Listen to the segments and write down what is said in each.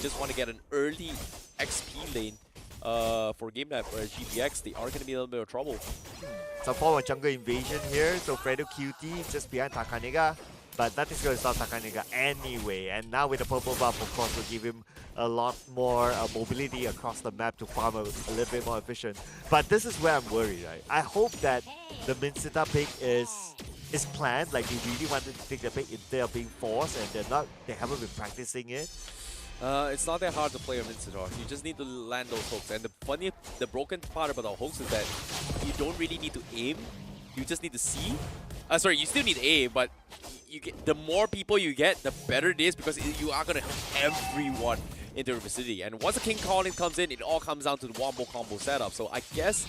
just want to get an early XP lane for GameLab or GPX, they are going to be in a little bit of trouble. Some form of jungle invasion here, so Fredo QT just behind Takanega, but nothing's going to stop Takanega anyway. And now with the purple buff, of course, will give him a lot more mobility across the map to farm a little bit more efficient. But this is where I'm worried, right? I hope that the Minsita pick is planned, like they really wanted to take the pick instead of being forced, and they haven't been practicing it. It's not that hard to play a Minsita. You just need to land those hooks. And the broken part about the hooks is that you don't really need to aim. You just need to see. Sorry, you still need aim, but the more people you get, the better it is, because you are going to have everyone into your vicinity. And once the King Calling comes in, it all comes down to the wombo combo setup. So I guess,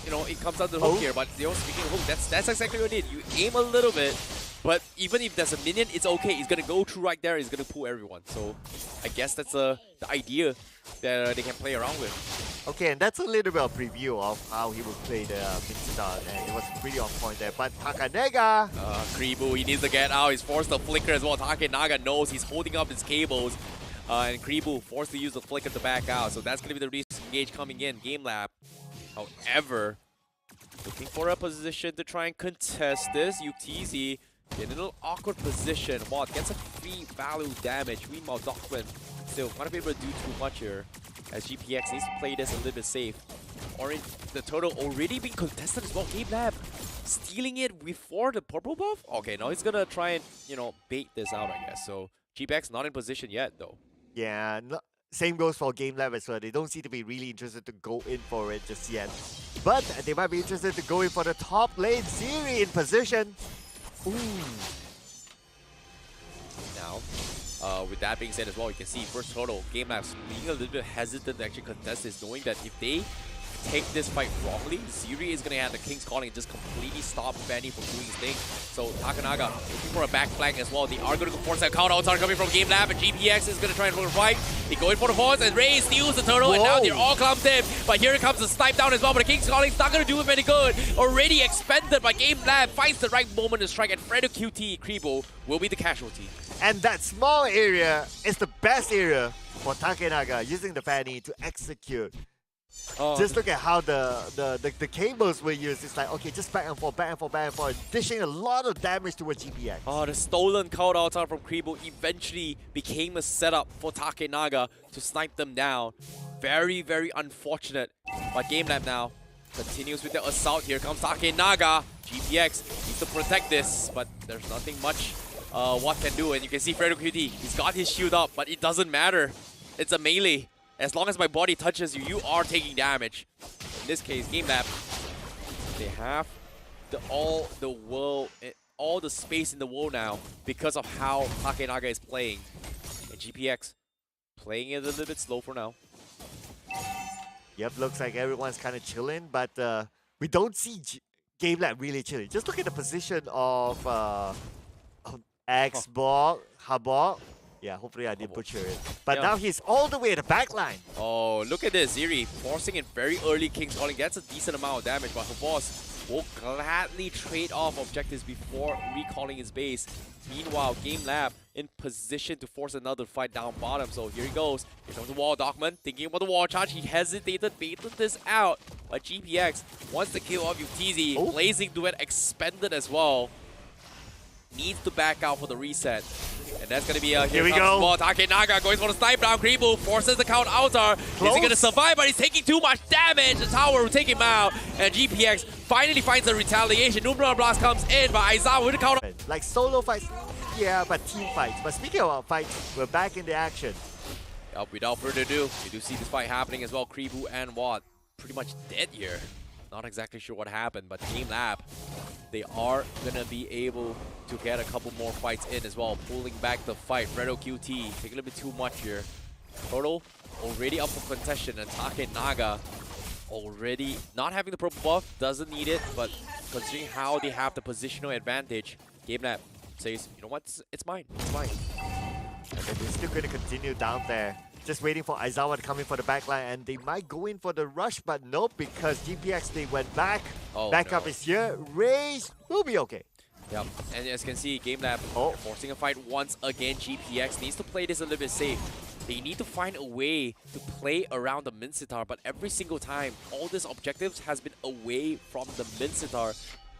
you know, it comes down to the hook here. But speaking of hook, that's exactly what it did. You aim a little bit, but even if there's a minion, it's okay. He's going to go through right there. He's going to pull everyone. So I guess that's the idea that they can play around with. Okay, and that's a little bit of preview of how he will play the Minsita, and it was pretty on point there. But Takanega! Kribu, he needs to get out. He's forced to flicker as well. Takenaga knows he's holding up his cables. And Kribu forced to use the flicker to back out. So that's going to be the re-engage coming in. GameLab, however, looking for a position to try and contest this. UTZ in a little awkward position. Watt gets a free value damage. Meanwhile, Dockman still not be able to do too much here, as GPX needs to play this a little bit safe. Orange, the turtle already being contested as well. GameLab stealing it before the purple buff. Okay, now he's gonna try and, you know, bait this out, I guess. So GPX not in position yet, though. Yeah, same goes for GameLab as well. They don't seem to be really interested to go in for it just yet. But they might be interested to go in for the top lane. Siri in position. Ooh. Now, with that being said as well, you can see first turtle, GameLab's being a little bit hesitant to actually contest this, knowing that if they take this fight wrongly, Ziri is going to have the King's Calling and just completely stop Fanny from doing his thing. So Takenaga looking for a back flank as well. They are going to go force that countouts are coming from GameLab, and GPX is going to try and fight. They go in for the force, and Ray steals the turtle, and now they're all clumped in. But here comes the snipe down as well, but the King's Calling is not going to do him any good. Already expended by GameLab, finds the right moment to strike, and Fredo QT Kribo will be the casualty. And that small area is the best area for Takenaga, using the Fanny to execute. Just look at how the cables were used. It's like, okay, just back and forth, back and forth, back and forth, dishing a lot of damage towards GPX. Oh, the stolen counter from Kribo eventually became a setup for Takenaga to snipe them down. Very, very unfortunate. But GameLab now continues with the assault. Here comes Takenaga. GPX needs to protect this, but there's nothing much what can do. And you can see Fredo QT, he's got his shield up, but it doesn't matter. It's a melee. As long as my body touches you, you are taking damage. In this case, GameLab, they have all the space in the world now because of how Takenaga is playing. And GPX playing it a little bit slow for now. Yep, looks like everyone's kind of chilling, but we don't see GameLab really chilling. Just look at the position of Xbox, Habok. Yeah, hopefully I didn't butcher it. But now he's all the way at the back line. Oh, look at this. Ziri forcing in very early King's Calling. Gets a decent amount of damage, but her boss will gladly trade off objectives before recalling his base. Meanwhile, GameLab in position to force another fight down bottom. So here he goes. Here comes the wall. Dockman thinking about the wall charge. He hesitated, baited this out. But GPX wants to kill off UTZ. Blazing Duet expended as well. Needs to back out for the reset. And that's going to be a here we go. Takenaga going for the snipe down. Kribu forces the count outer. Is he going to survive? But he's taking too much damage. The tower will take him out. And GPX finally finds a retaliation. Numbral Blast comes in, but Aizawa with the counter. Like solo fights, yeah, but team fights. But speaking about fights, we're back in the action. Yep, without further ado, we do see this fight happening as well. Kribu and Watt pretty much dead here. Not exactly sure what happened, but GameLab, they are going to be able to get a couple more fights in as well, pulling back the fight. Fredo QT, taking a little bit too much here. Turtle already up for contention, and Takenaga already not having the purple buff, doesn't need it, but considering how they have the positional advantage, GameLab says, you know what, it's mine, it's mine. And they're still going to continue down there. Just waiting for Aizawa to come in for the backline, and they might go in for the rush, but nope, because GPX, they went back. Backup is here. Raze will be okay. Yep, and as you can see, GameLab forcing a fight once again. GPX needs to play this a little bit safe. they need to find a way to play around the Mincetar, but every single time, all these objectives has been away from the Mincetar.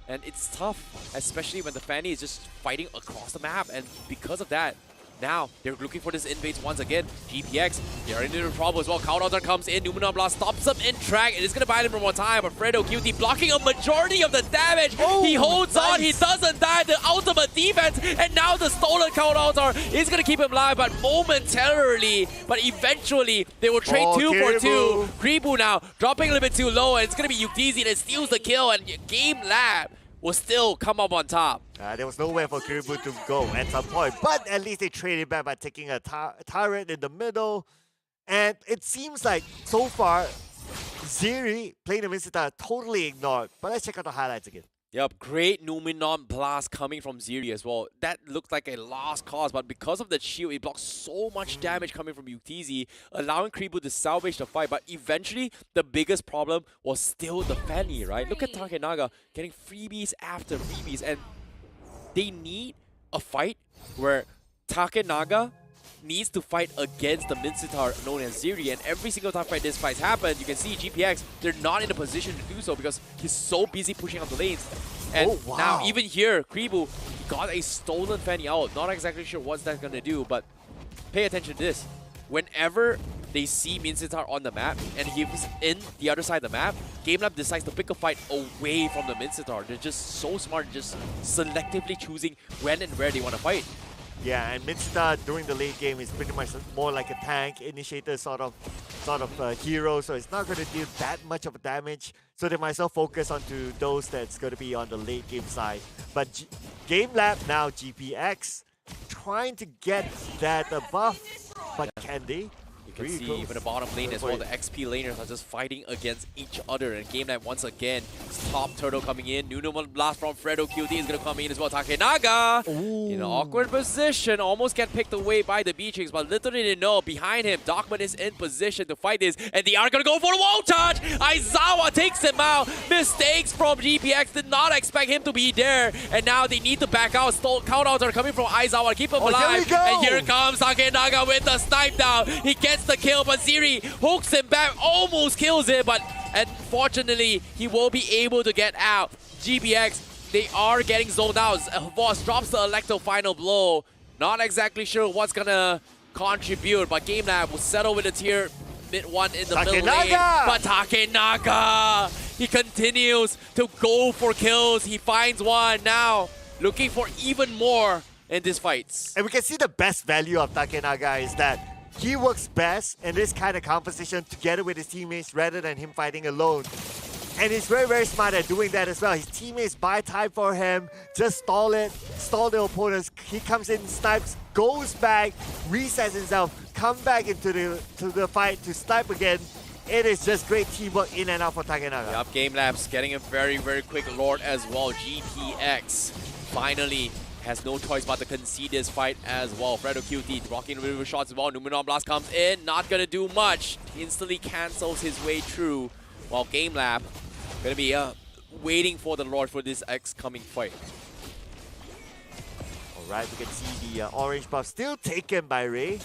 And it's tough, especially when the Fanny is just fighting across the map. And because of that, now they're looking for this invades once again. GPX, they're into trouble as well. Countdown comes in. Numenon Blast stops them in track. It is going to buy them for more time, but Fredo QT blocking a majority of the damage. Oh, he holds nice. on. He doesn't die. The ultimate defense. And now the stolen Countdown is going to keep him alive, but momentarily. But eventually, they will trade 2 for 2. Kribu now dropping a little bit too low, and it's going to be Yukizi that steals the kill, and GameLab will still come up on top. There was nowhere for Kiribu to go at some point, but at least they traded back by taking a turret in the middle. And it seems like, so far, Ziri playing the Mincetar totally ignored. But let's check out the highlights again. Yep, great Numenon Blast coming from Ziri as well. That looked like a lost cause, but because of the shield, it blocks so much damage coming from Yukizi, allowing Kribu to salvage the fight. But eventually, the biggest problem was still the Fanny, right? Look at Takenaga getting freebies after freebies, and they need a fight where Takenaga needs to fight against the Mincetar known as Ziri, and every single time this fight happens, you can see GPX, they're not in a position to do so because he's so busy pushing out the lanes. And now, even here, Kribu got a stolen Fanny out. Not exactly sure what's that gonna do, but pay attention to this. Whenever they see Mincetar on the map and he's in the other side of the map, GameLab decides to pick a fight away from the Mincetar. They're just so smart, just selectively choosing when and where they want to fight. Yeah, and Mincetar during the late game is pretty much more like a tank initiator sort of hero, so it's not going to deal that much of damage. So they might as well focus onto those that's going to be on the late game side. But GameLab now GPX trying to get that buff, but can they? You can see even the bottom lane as well, the XP laners are just fighting against each other. And GameLab once again, top turtle coming in. Numenon Blast from Fredo QT is going to come in as well. Takenaga in an awkward position, almost get picked away by the Beatrix, but little did they know, behind him, Dogman is in position to fight this, and they are going to go for the wall touch. Aizawa takes him out. Mistakes from GPX, did not expect him to be there, and now they need to back out. Countouts are coming from Aizawa, keep him alive. And here comes Takenaga with the snipe down. He gets the kill, but Ziri hooks him back, almost kills him, but unfortunately, he will be able to get out. GPX, they are getting zoned out. Voss drops the Electro final blow. Not exactly sure what's gonna contribute, but GameLab will settle with a tier mid one in the middle lane. But Takenaga, he continues to go for kills. He finds one now, looking for even more in these fights. And we can see the best value of Takenaga is that he works best in this kind of competition together with his teammates rather than him fighting alone. And he's very, very smart at doing that as well. His teammates buy time for him, just stall the opponents. He comes in, snipes, goes back, resets himself, come back into the fight to snipe again. It is just great teamwork in and out for Takenaga. Yup, GameLab's getting a very, very quick Lord as well. GPX finally has no choice but to concede this fight as well. Fredo QT blocking the river shots as well. Numenon Blast comes in, not gonna do much. Instantly cancels his way through, while GameLab gonna be waiting for the Lord for this coming fight. Alright, we can see the orange buff still taken by Ray.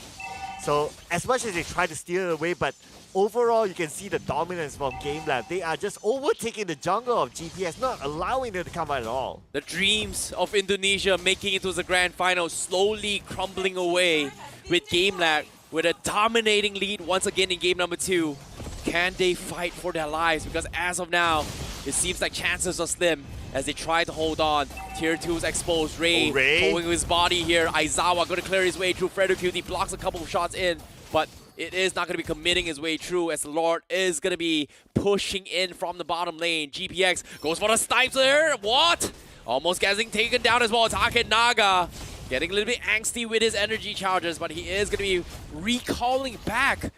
So as much as they try to steal it away, but overall you can see the dominance from GameLab. They are just overtaking the jungle of GPS, not allowing them to come out at all. The dreams of Indonesia making it to the grand final slowly crumbling away with GameLab with a dominating lead once again in game number 2. Can they fight for their lives? Because as of now, it seems like chances are slim as they try to hold on. Tier 2's exposed. Ray pulling his body here. Aizawa going to clear his way through. Fredo QT blocks a couple of shots in, but it is not going to be committing his way through as the Lord is going to be pushing in from the bottom lane. GPX goes for the snipes there. What? Almost getting taken down as well. Takenaga getting a little bit angsty with his energy charges, but he is going to be recalling back.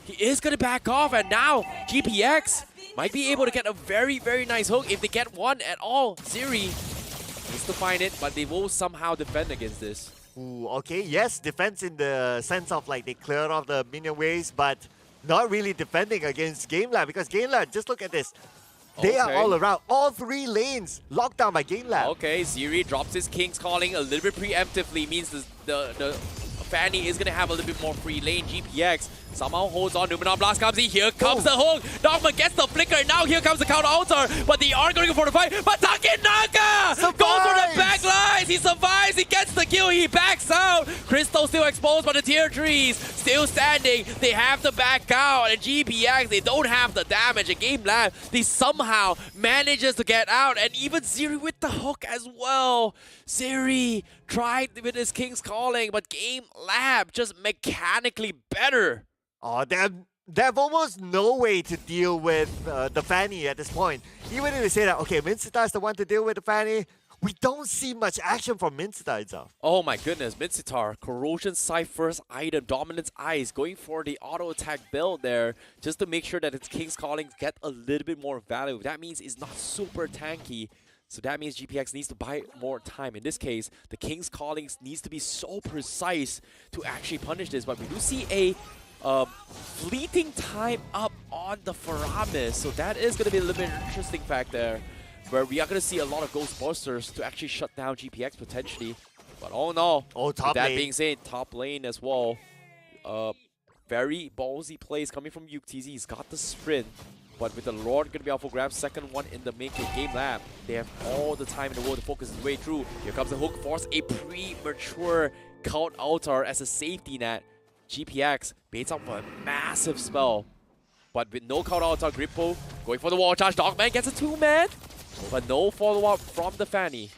He is going to back off, and now GPX might be able to get a very, very nice hook if they get one at all. Ziri needs to find it, but they will somehow defend against this. Ooh, okay, yes, defense in the sense of like they cleared off the minion waves, but not really defending against GameLab, because GameLab, just look at this. They are all around, all 3 lanes locked down by GameLab. Okay, Ziri drops his King's Calling a little bit preemptively, means the Fanny is going to have a little bit more free lane. GPX somehow holds on. Numenon Blast comes in. Here comes the hook. Dogma gets the flicker. And now here comes the counter altar. But they are going for the fight. But Takenaga goes for the back lines. He survives. He gets the kill. He backs out. Crystal still exposed, but the tier 3s still standing. They have to back out. And GPX, they don't have the damage. And GameLab, they somehow manages to get out. And even Ziri with the hook as well. Ziri tried with his King's Calling, but GameLab just mechanically better. Oh, they have almost no way to deal with the Fanny at this point. Even if they say that, okay, Minsita is the one to deal with the Fanny, we don't see much action from Minsita itself. Oh my goodness, Minsitar, Corrosion Sight first item, Dominance Eyes, going for the auto attack build there, just to make sure that its King's Calling get a little bit more value. That means it's not super tanky. So that means GPX needs to buy more time. In this case, the King's Calling needs to be so precise to actually punish this. But we do see a fleeting time up on the Faramis. So that is going to be a little bit interesting fact there, where we are going to see a lot of Ghostbusters to actually shut down GPX potentially. But oh no. Oh, top lane. That lane. being said, top lane as well. Very ballsy plays coming from Yuktz. He's got the sprint. But with the Lord going to be out for grabs, second one in the making. GameLab, they have all the time in the world to focus his way through. Here comes the hook, force a premature count altar as a safety net. GPX baits out for a massive spell. But with no count altar, Grippo going for the wall charge. Dogman gets a 2-man, but no follow-up from the Fanny.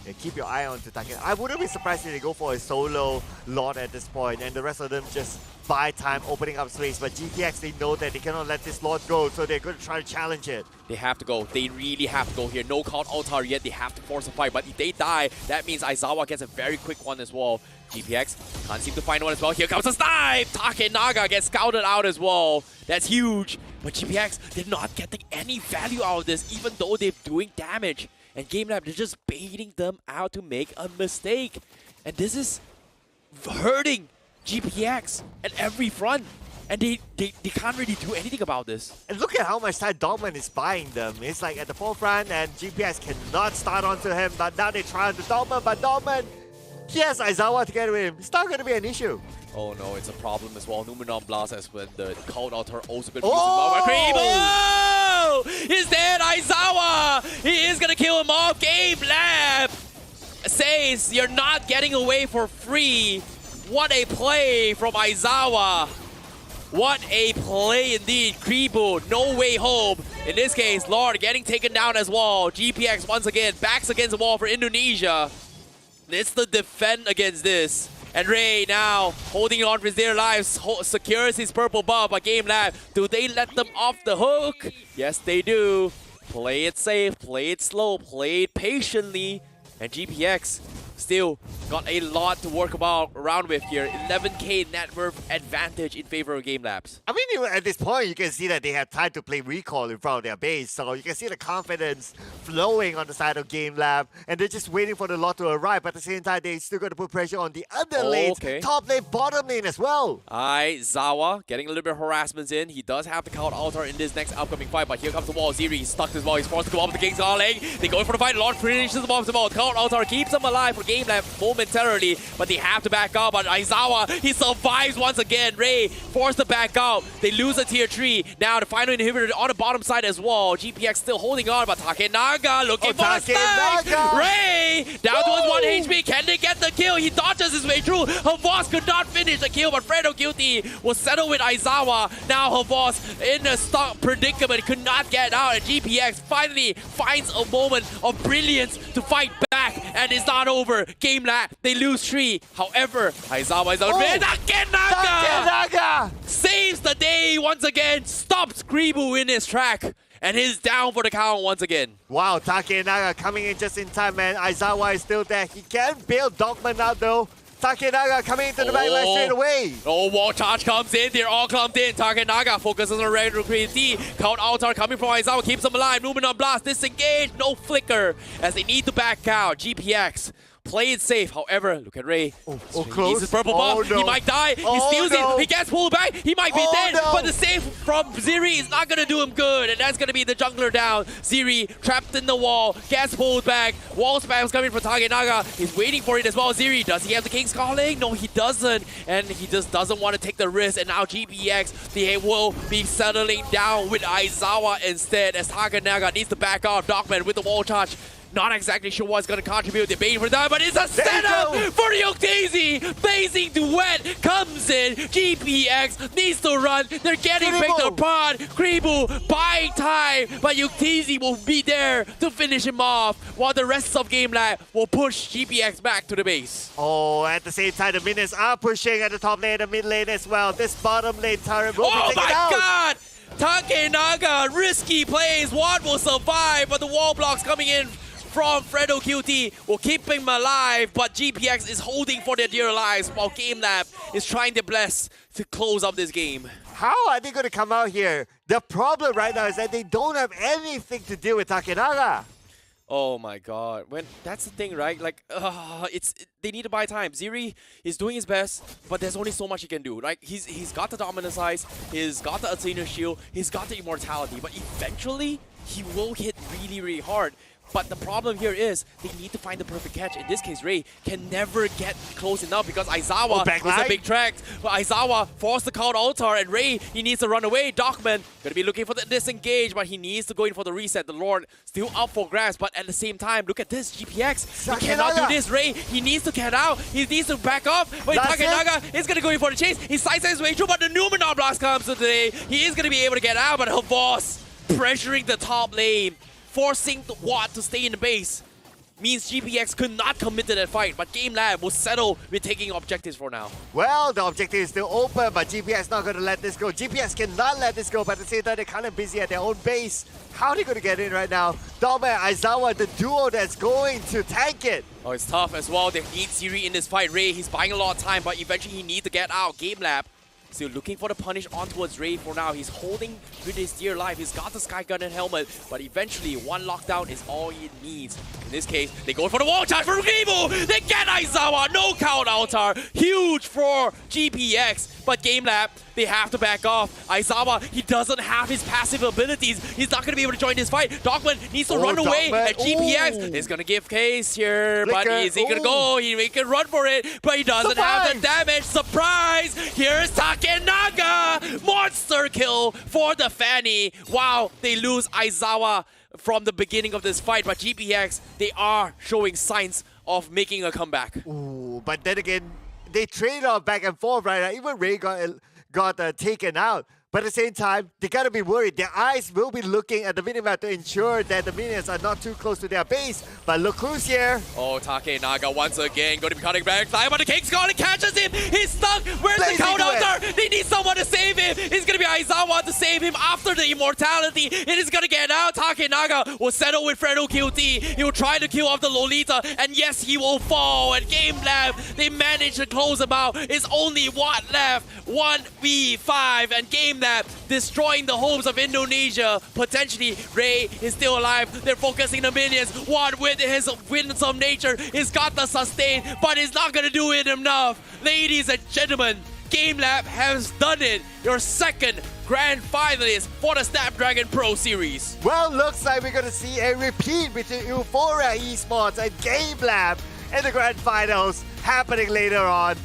Yeah, keep your eye on Take. I wouldn't be surprised if they go for a solo Lord at this point, and the rest of them just buy time, opening up space. But GPX, they know that they cannot let this Lord go, so they're going to try to challenge it. They have to go. They really have to go here. No count altar yet. They have to force a fight. But if they die, that means Aizawa gets a very quick one as well. GPX can't seem to find one as well. Here comes a snipe! Takenaga gets scouted out as well. That's huge. But GPX, they're not getting any value out of this, even though they're doing damage. And GameLab, they're just baiting them out to make a mistake. And this is hurting GPX at every front. And they can't really do anything about this. And look at how much time Dortmund is buying them. It's like at the forefront, and GPX cannot start onto him. But now they try onto Dortmund, but Dortmund, he has Aizawa together with him. It's not going to be an issue. Oh no, it's a problem as well. Numenon Blast as when the Cold Altar also been Oh! used. He's dead, Aizawa! He is gonna kill him off. GameLab says you're not getting away for free. What a play from Aizawa. What a play indeed. Kribu, no way home. In this case, Lord getting taken down as well. GPX once again backs against the wall for Indonesia. It's the defend against this. And Ray now holding on for their lives, secures his purple buff. But GameLab, do they let them off the hook? Yes, they do. Play it safe, play it slow, play it patiently. And GPX still got a lot to work around with here. 11k net worth advantage in favor of GameLabs. I mean, even at this point, you can see that they have time to play recall in front of their base. So you can see the confidence flowing on the side of GameLab. And they're just waiting for the lot to arrive. But at the same time, they still got to put pressure on the other lanes. Top lane, bottom lane as well. Aizawa getting a little bit of harassment in. He does have the count altar in this next upcoming fight. But here comes the wall. Ziri, he's stuck as well. He's forced to go up with the King's Calling. They go for the fight. Lord finishes them off the ball. Count altar keeps them alive for GameLab momentarily, but they have to back out. But Aizawa, he survives once again. Ray forced to back out. They lose a tier 3. Now the final inhibitor on the bottom side as well. GPX still holding on, but Takenaga looking for a snipe. Ray down to his 1 HP. Can they get the kill? He dodges his way through. Havas could not finish the kill, but Fredo Guilty was settled with Aizawa. Now Havas in a stuck predicament, could not get out, and GPX finally finds a moment of brilliance to fight back, and it's not over. GameLab, they lose 3. However, Aizawa is out. Takenaga saves the day once again, stops Kribu in his track, and he's down for the count once again. Wow, Takenaga coming in just in time, man. Aizawa is still there. He can bail Dogman out though. Takenaga coming into the backline straight away. Oh, wall charge comes in. They're all clumped in. Takenaga focuses on regular creativity. Count altar coming from Aizawa keeps them alive. Numenon Blast disengaged. No flicker as they need to back out. GPX play it safe. However, look at Ray. Oh, He close. needs his purple Oh, buff. no. He might die. He Oh, steals no. it. He gets pulled back. He might be Oh, dead. no. But the save from Ziri is not going to do him good. And that's going to be the jungler down. Ziri trapped in the wall. Gets pulled back. Wall spams coming from Takenaga. He's waiting for it as well. Ziri, does he have the King's Calling? No, he doesn't. And he just doesn't want to take the risk. And now GPX, they will be settling down with Aizawa instead as Takenaga needs to back off. Dogman with the wall charge. Not exactly sure what's going to contribute. They're waiting for that, but it's a setup for the Octazy. Blazing Duet comes in. GPX needs to run. They're getting picked apart. Kribu buying time, but Octazy will be there to finish him off, while the rest of GameLab will push GPX back to the base. Oh, at the same time, the minions are pushing at the top lane, the mid lane as well. This bottom lane turret will be taken out. God! Takenaga, risky plays. One will survive, but the wall blocks coming in from Fredo QT will keep him alive, but GPX is holding for their dear lives while GameLab is trying their best to close up this game. How are they going to come out here? The problem right now is that they don't have anything to do with Takenaga. Oh my god. That's the thing, right? Like, they need to buy time. Ziri is doing his best, but there's only so much he can do. Like, he's got the dominant size, he's got the Athena shield, he's got the immortality, but eventually he will hit really, really hard. But the problem here is they need to find the perfect catch. In this case, Ray can never get close enough because Aizawa is a big track. But Aizawa forced the count altar, and Ray, he needs to run away. Dogman gonna be looking for the disengage, but he needs to go in for the reset. The Lord still up for grabs, but at the same time, look at this, GPX. He cannot do this. Ray, he needs to get out. He needs to back off. But Takenaga is gonna go in for the chase. He slices his way through, but the Numenor blast comes today. He is gonna be able to get out, but her boss pressuring the top lane, forcing the Watt to stay in the base, means GPX could not commit to that fight, but GameLab will settle with taking objectives for now. Well, the objective is still open, but GPX not going to let this go. GPX cannot let this go, but at the same time, they're kind of busy at their own base. How are they going to get in right now? Dogman and Aizawa, the duo that's going to tank it. Oh, it's tough as well. They need Ziri in this fight. Ray, he's buying a lot of time, but eventually he needs to get out. GameLab still looking for the punish on towards Ray for now. He's holding with his dear life. He's got the Sky Gun and helmet, but eventually one lockdown is all he needs. In this case, they go for the wall charge from Gribu. They get Aizawa. No count altar. Huge for GPX, but GameLab, they have to back off. Aizawa, he doesn't have his passive abilities. He's not going to be able to join this fight. Dogman needs to run away, and GPX is going to give case here, but is he going to go? He can run for it, but he doesn't have the damage. Surprise! Here's Takenaga! Monster kill for the Fanny. Wow, they lose Aizawa from the beginning of this fight, but GPX, they are showing signs of making a comeback. Ooh, but then again, they trade off back and forth right now. Even Ray got taken out. But at the same time, they gotta be worried. Their eyes will be looking at the minimap to ensure that the minions are not too close to their base. But look who's here. Oh, Takenaga once again going to be cutting back. But the King's Calling catches him. He's stuck. Where's the count altar? They need someone to save him. It's gonna be Aizawa to save him after the immortality. It is gonna get out. Takenaga will settle with Fredo QT. He will try to kill off the Lolita. And yes, he will fall. And GameLab, they managed to close him out. It's only one left. 1v5. And GameLab destroying the hopes of Indonesia. Potentially, Ray is still alive. They're focusing the minions. One with his winsome nature. He's got the sustain, but he's not gonna do it enough. Ladies and gentlemen, GameLab has done it. Your second grand finalist for the Snapdragon Pro Series. Well, looks like we're gonna see a repeat between Euphoria Esports and GameLab in the grand finals happening later on.